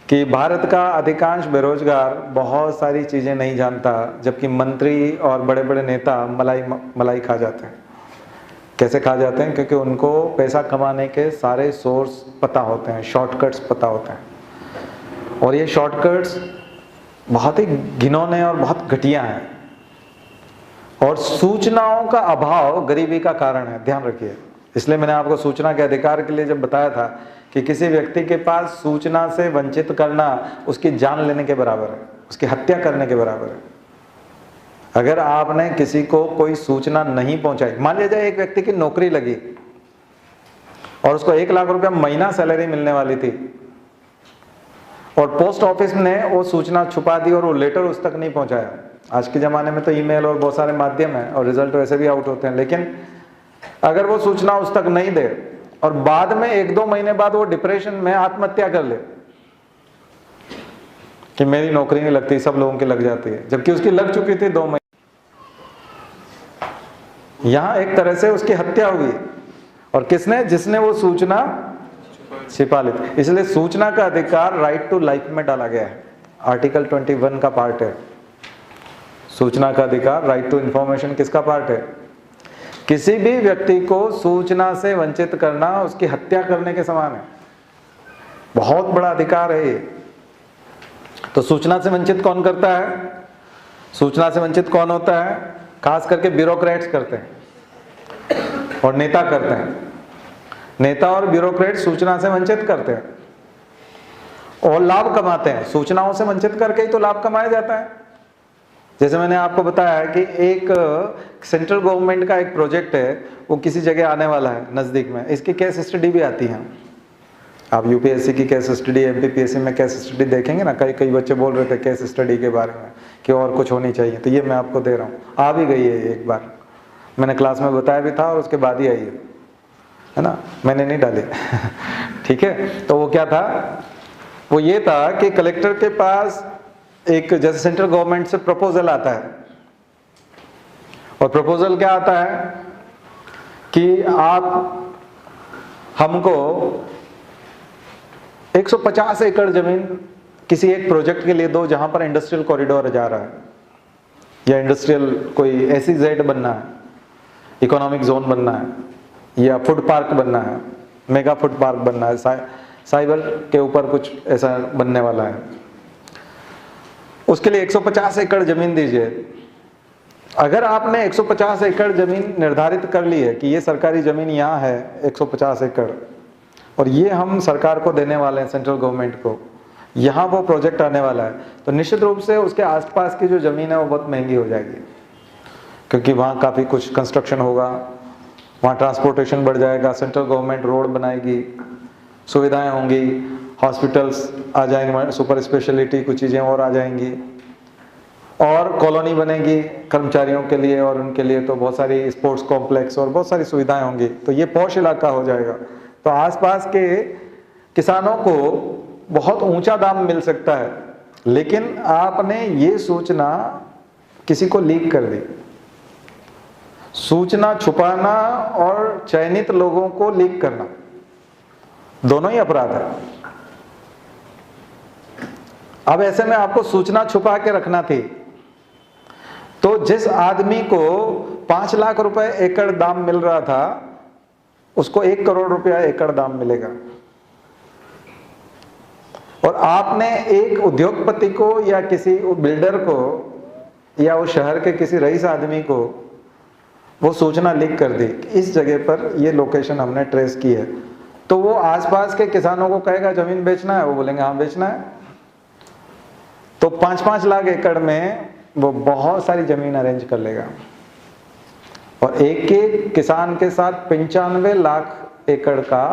कि भारत का अधिकांश बेरोजगार बहुत सारी चीज़ें नहीं जानता, जबकि मंत्री और बड़े बड़े नेता मलाई खा जाते हैं। कैसे खा जाते हैं? क्योंकि उनको पैसा कमाने के सारे सोर्स पता होते हैं, शॉर्टकट्स पता होते हैं, और ये शॉर्टकट्स बहुत ही घिनौने और बहुत घटिया हैं। और सूचनाओं का अभाव गरीबी का कारण है, ध्यान रखिए। इसलिए मैंने आपको सूचना के अधिकार के लिए जब बताया था कि किसी व्यक्ति के पास सूचना से वंचित करना उसकी जान लेने के बराबर है, उसकी हत्या करने के बराबर है। अगर आपने किसी को कोई सूचना नहीं पहुंचाई, मान लिया जाए एक व्यक्ति की नौकरी लगी और उसको 1 लाख रुपया महीना सैलरी मिलने वाली थी, और पोस्ट ऑफिस ने वो सूचना छुपा दी और वो लेटर उस तक नहीं पहुंचाया। आज के ज़माने में तो ईमेल और बहुत सारे माध्यम हैं और रिजल्ट वैसे भी आउट होते हैं, लेकिन अगर वो सूचना उस तक नहीं दे और बाद में 1-2 महीने बाद वो डिप्रेशन में आत्महत्या कर ले कि मेरी नौकरी नहीं लगती, सब लोगों की लग जाती है, जबकि उसकी लग चुकी थी 2 महीने, यहां एक तरह से उसकी हत्या हुई। और किसने? जिसने वो सूचना छिपा ली थी। इसलिए सूचना का अधिकार राइट टू लाइफ में डाला गया है, आर्टिकल 21 का पार्ट है। सूचना का अधिकार, राइट टू इंफॉर्मेशन, किसका पार्ट है? किसी भी व्यक्ति को सूचना से वंचित करना उसकी हत्या करने के समान है, बहुत बड़ा अधिकार है ये। तो सूचना से वंचित कौन करता है? सूचना से वंचित कौन होता है? खास करके ब्यूरोक्रेट्स करते हैं और नेता करते हैं। नेता और ब्यूरोक्रेट सूचना से वंचित करते हैं और लाभ कमाते हैं। सूचनाओं से वंचित करके ही तो लाभ कमाया जाता है। जैसे मैंने आपको बताया कि एक सेंट्रल गवर्नमेंट का एक प्रोजेक्ट है, वो किसी जगह आने वाला है नज़दीक में, इसकी केस स्टडी भी आती है। आप यूपीएससी की केस स्टडी, एमपीपीएससी में केस स्टडी देखेंगे ना, कई बच्चे बोल रहे थे केस स्टडी के बारे में कि और कुछ होनी चाहिए, तो ये मैं आपको दे रहा हूँ। आ भी गई है एक बार, मैंने क्लास में बताया भी था और उसके बाद ही आई है ना, मैंने नहीं डाली ठीक है। तो वो क्या था? वो ये था कि कलेक्टर के पास एक, जैसे सेंट्रल गवर्नमेंट से प्रपोजल आता है, और प्रपोजल क्या आता है कि आप हमको 150 एकड़ जमीन किसी एक प्रोजेक्ट के लिए दो जहां पर इंडस्ट्रियल कॉरिडोर जा रहा है, या इंडस्ट्रियल कोई SEZ बनना है, इकोनॉमिक जोन बनना है, या फूड पार्क बनना है, मेगा फूड पार्क बनना है, साइबर के ऊपर कुछ ऐसा बनने वाला है। उसके लिए 150 एकड़ जमीन दीजिए। अगर आपने 150 एकड़ जमीन निर्धारित कर ली है कि ये सरकारी जमीन यहाँ है 150 एकड़, और ये हम सरकार को देने वाले हैं, सेंट्रल गवर्नमेंट को, यहाँ वो प्रोजेक्ट आने वाला है, तो निश्चित रूप से उसके आसपास की जो ज़मीन है वो बहुत महंगी हो जाएगी, क्योंकि वहाँ काफ़ी कुछ कंस्ट्रक्शन होगा, वहाँ ट्रांसपोर्टेशन बढ़ जाएगा, सेंट्रल गवर्नमेंट रोड बनाएगी, सुविधाएं होंगी, हॉस्पिटल्स आ जाएंगे, सुपर स्पेशलिटी कुछ चीज़ें और आ जाएंगी, और कॉलोनी बनेगी कर्मचारियों के लिए, और उनके लिए तो बहुत सारी स्पोर्ट्स कॉम्प्लेक्स और बहुत सारी सुविधाएं होंगी, तो ये पॉश इलाका हो जाएगा। तो आसपास के किसानों को बहुत ऊंचा दाम मिल सकता है, लेकिन आपने ये सूचना किसी को लीक कर दी। सूचना छुपाना और चयनित लोगों को लीक करना दोनों ही अपराध है। अब ऐसे में आपको सूचना छुपा के रखना थी, तो जिस आदमी को 5 लाख रुपए एकड़ दाम मिल रहा था, उसको 1 करोड़ रुपया एकड़ दाम मिलेगा। और आपने एक उद्योगपति को या किसी बिल्डर को या उस शहर के किसी रईस आदमी को वो सूचना लीक कर दी, इस जगह पर ये लोकेशन हमने ट्रेस की है, तो वो आसपास के किसानों को कहेगा जमीन बेचना है, वो बोलेंगे हाँ बेचना है। तो 5-5 लाख एकड़ में वो बहुत सारी जमीन अरेंज कर लेगा, और एक एक किसान के साथ 95 लाख एकड़ का,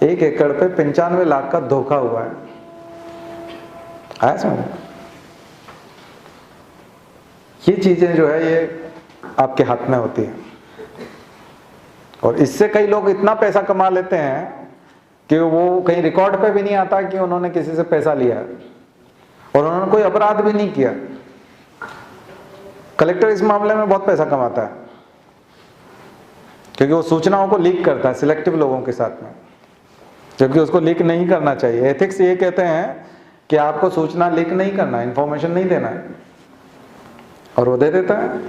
1 एकड़ पे 95 लाख का धोखा हुआ है। आया समझ? ये चीजें जो है ये आपके हाथ में होती है, और इससे कई लोग इतना पैसा कमा लेते हैं कि वो कहीं रिकॉर्ड पे भी नहीं आता कि उन्होंने किसी से पैसा लिया और उन्होंने कोई अपराध भी नहीं किया। कलेक्टर इस मामले में बहुत पैसा कमाता है, क्योंकि वो सूचनाओं को लीक करता है सिलेक्टिव लोगों के साथ में। जबकि उसको लीक नहीं करना चाहिए। एथिक्स ये कहते हैं कि आपको सूचना लीक नहीं करना है, इंफॉर्मेशन नहीं देना है, और वो दे देता है,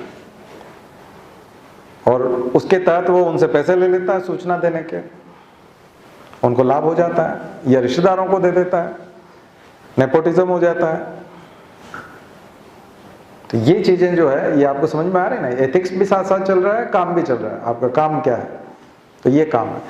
और उसके तहत वो उनसे पैसे ले लेता है सूचना देने के, उनको लाभ हो जाता है, या रिश्तेदारों को दे देता है, नेपोटिज्म हो जाता है। तो ये चीजें जो है ये आपको समझ में आ रही है ना, एथिक्स भी साथ साथ चल रहा है, काम भी चल रहा है। आपका काम क्या है, तो ये काम है।